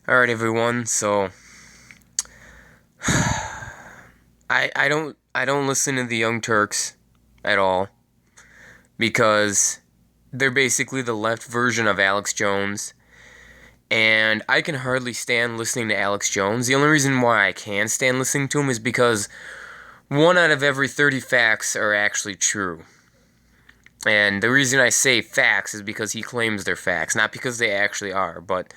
Alright everyone, so I don't listen to the Young Turks at all because they're basically the left version of Alex Jones, and I can hardly stand listening to Alex Jones. The only reason why I can stand listening to him is because one out of every 30 facts are actually true. And the reason I say facts is because he claims they're facts, not because they actually are. But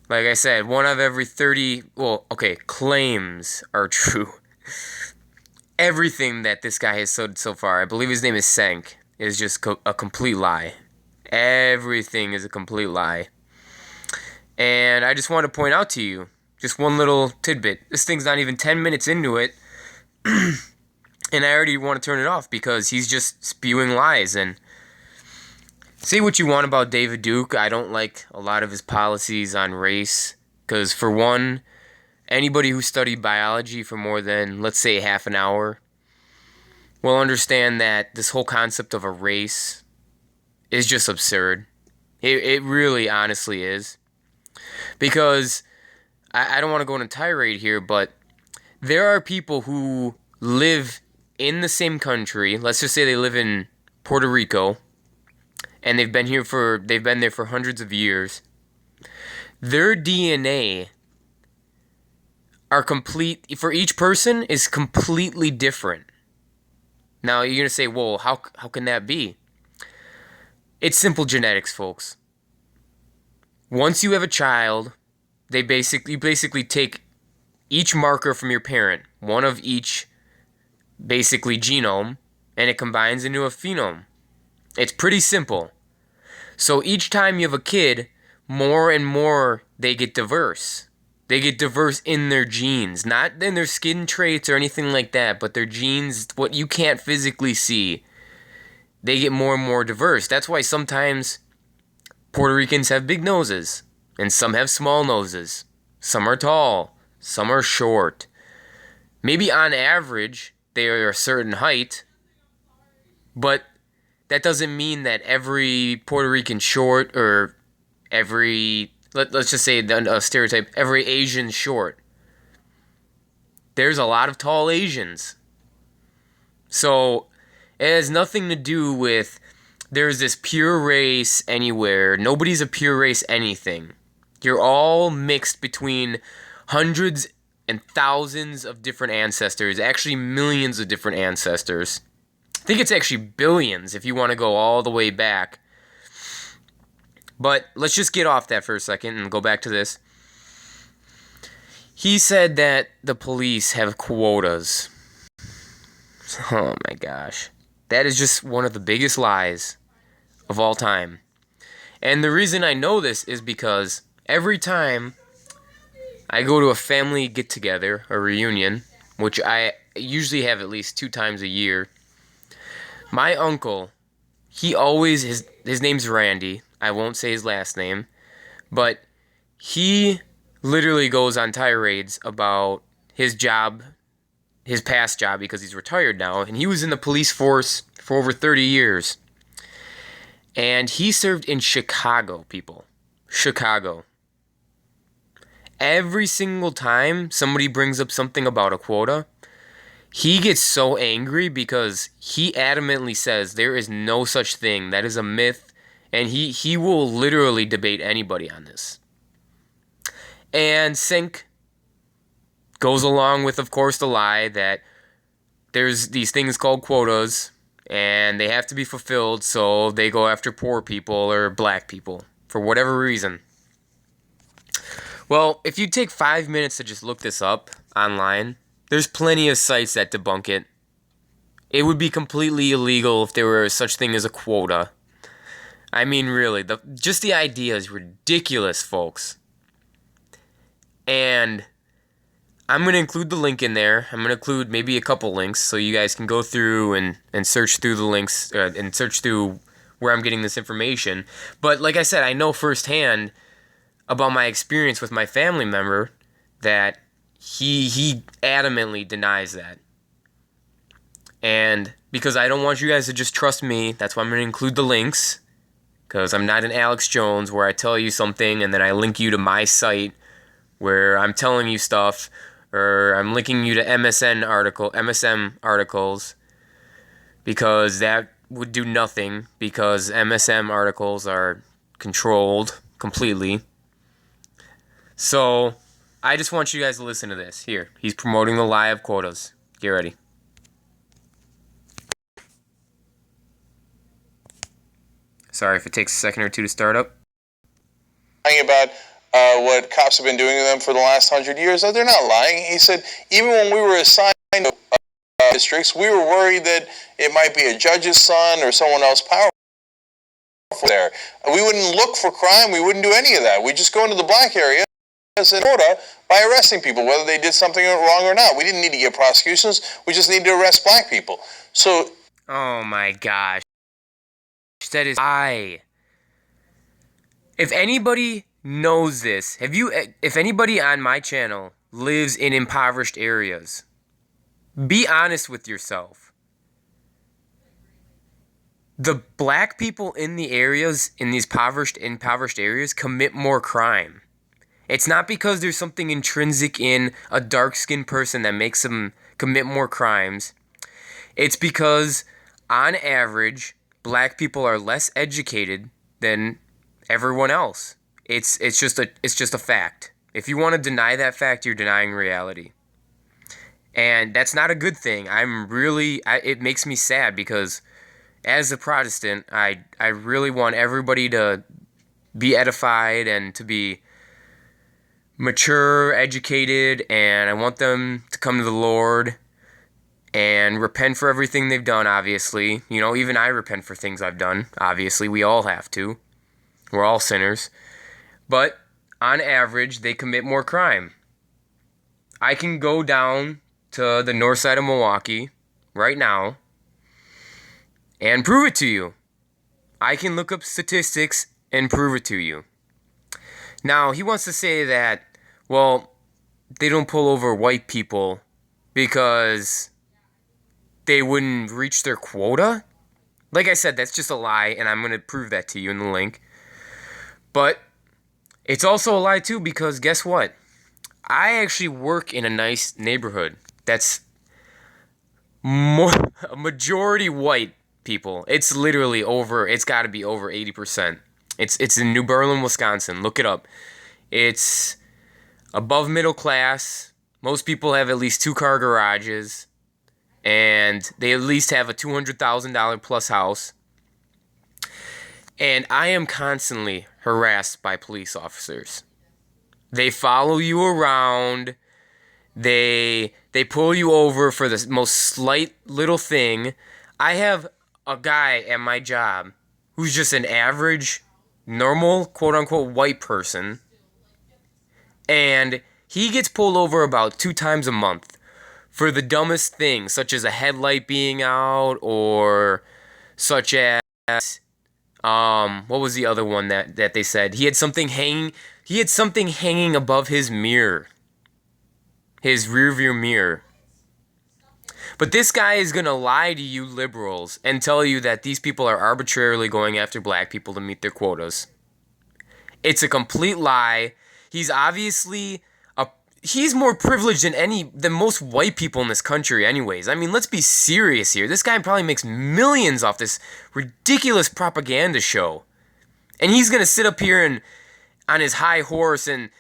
like I said, one out of every 30, well, okay, claims are true. Everything that this guy has said so far, I believe his name is Cenk, is just a complete lie. Everything is a complete lie. And I just want to point out to you, just one little tidbit. This thing's not even 10 minutes into it, and I already want to turn it off because he's just spewing lies. And say what you want about David Duke, I don't like a lot of his policies on race. Because for one, anybody who studied biology for more than, let's say, half an hour will understand that this whole concept of a race is just absurd. It really honestly is. Because I don't want to go on a tirade here, but there are people who live in the same country. Let's just say they live in Puerto Rico, and they've been there for hundreds of years. Their DNA are complete for each person is completely different. Now you're gonna say, well, how can that be? It's simple genetics, folks. Once you have a child, you basically take each marker from your parent, one of each basically genome, and it combines into a phenome. It's pretty simple. So each time you have a kid, more and more they get diverse. They get diverse in their genes, not in their skin traits or anything like that, but their genes, what you can't physically see, they get more and more diverse. That's why sometimes Puerto Ricans have big noses, and some have small noses. Some are tall, some are short. Maybe on average, they are a certain height, but that doesn't mean that every Puerto Rican short or let's just say a stereotype, every Asian short. There's a lot of tall Asians. So it has nothing to do with there's this pure race anywhere. Nobody's a pure race anything. You're all mixed between hundreds and thousands of different ancestors, actually millions of different ancestors. I think it's actually billions if you want to go all the way back. But let's just get off that for a second and go back to this. He said that the police have quotas. Oh my gosh. That is just one of the biggest lies of all time. And the reason I know this is because every time I go to a family get-together, a reunion, which I usually have at least 2 times a year, my uncle, his name's Randy. I won't say his last name, but he literally goes on tirades about his job, his past job, because he's retired now, and he was in the police force for over 30 years. And he served in Chicago, people. Chicago. Every single time somebody brings up something about a quota, he gets so angry because he adamantly says there is no such thing. That is a myth. And he will literally debate anybody on this. And Cenk goes along with, of course, the lie that there's these things called quotas, and they have to be fulfilled, so they go after poor people or black people for whatever reason. Well, if you take 5 minutes to just look this up online, there's plenty of sites that debunk it. It would be completely illegal if there were such thing as a quota. I mean, really, just the idea is ridiculous, folks. And I'm going to include the link in there. I'm going to include maybe a couple links so you guys can go through and search through the links and search through where I'm getting this information. But like I said, I know firsthand about my experience with my family member that he adamantly denies that. And because I don't want you guys to just trust me, that's why I'm going to include the links. Because I'm not an Alex Jones where I tell you something and then I link you to my site where I'm telling you stuff or I'm linking you to MSM articles, because that would do nothing, because MSM articles are controlled completely. So I just want you guys to listen to this. Here, he's promoting the lie of quotas. Get ready. Sorry if it takes a second or two to start up. About what cops have been doing to them for the last 100 years. They're not lying. He said even when we were assigned to districts, we were worried that it might be a judge's son or someone else powerful there. We wouldn't look for crime. We wouldn't do any of that. We just go into the black area as a quota by arresting people, whether they did something wrong or not. We didn't need to get prosecutions. We just need to arrest black people. So, oh my gosh, that is lie. If anybody knows this, if anybody on my channel lives in impoverished areas, be honest with yourself. The black people in the areas, in these impoverished areas, commit more crime. It's not because there's something intrinsic in a dark-skinned person that makes them commit more crimes. It's because, on average, black people are less educated than everyone else. It's just a fact. If you want to deny that fact, you're denying reality. And that's not a good thing. It makes me sad, because as a Protestant, I really want everybody to be edified and to be mature, educated, and I want them to come to the Lord and repent for everything they've done, obviously. You know, even I repent for things I've done, obviously. We all have to. We're all sinners. But on average, they commit more crime. I can go down to the north side of Milwaukee right now and prove it to you. I can look up statistics and prove it to you. Now, he wants to say that, well, they don't pull over white people because they wouldn't reach their quota. Like I said, that's just a lie, and I'm going to prove that to you in the link. But it's also a lie, too, because guess what? I actually work in a nice neighborhood that's a majority white people. It's got to be over 80%. It's in New Berlin, Wisconsin. Look it up. It's above middle class. Most people have at least 2-car garages, and they at least have a $200,000 plus house. And I am constantly harassed by police officers. They follow you around. They pull you over for the most slight little thing. I have a guy at my job who's just an average, normal, quote-unquote, white person. And he gets pulled over about 2 times a month for the dumbest things, such as a headlight being out, or such as, what was the other one that they said? He had something hanging above his mirror. His rearview mirror. But this guy is going to lie to you liberals and tell you that these people are arbitrarily going after black people to meet their quotas. It's a complete lie. He's obviously he's more privileged than most white people in this country anyways. I mean, let's be serious here. This guy probably makes millions off this ridiculous propaganda show. And he's going to sit up here and on his high horse and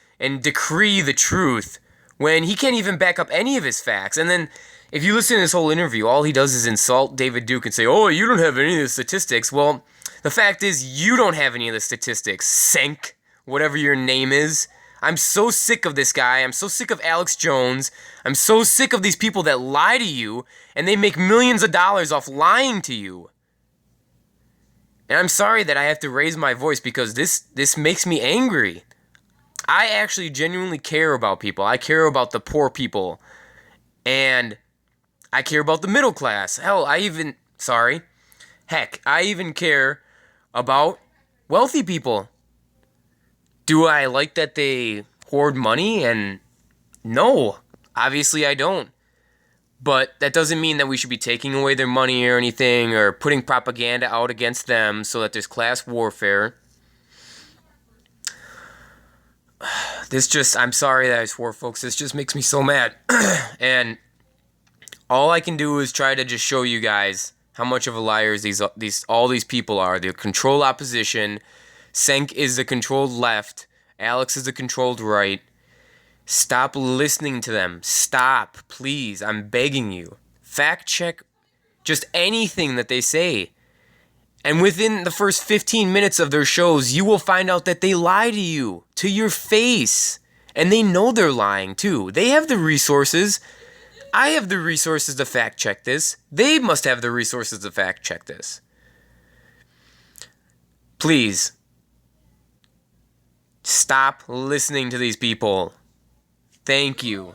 decree the truth when he can't even back up any of his facts. And then if you listen to this whole interview, all he does is insult David Duke and say, oh, you don't have any of the statistics. Well, the fact is you don't have any of the statistics, Cenk, whatever your name is. I'm so sick of this guy. I'm so sick of Alex Jones. I'm so sick of these people that lie to you, and they make millions of dollars off lying to you. And I'm sorry that I have to raise my voice, because this makes me angry. I actually genuinely care about people. I care about the poor people. And I care about the middle class. Hell, I even care about wealthy people. Do I like that they hoard money? And no, obviously I don't. But that doesn't mean that we should be taking away their money or anything, or putting propaganda out against them so that there's class warfare. I'm sorry that I swore, folks. This just makes me so mad. And all I can do is try to just show you guys how much of a liars all these people are. They're controlled opposition. Cenk is the controlled left. Alex is the controlled right. Stop listening to them. Stop, please. I'm begging you. Fact check just anything that they say. And within the first 15 minutes of their shows, you will find out that they lie to you, to your face. And they know they're lying too. They have the resources. I have the resources to fact check this. They must have the resources to fact check this. Please, stop listening to these people. Thank you.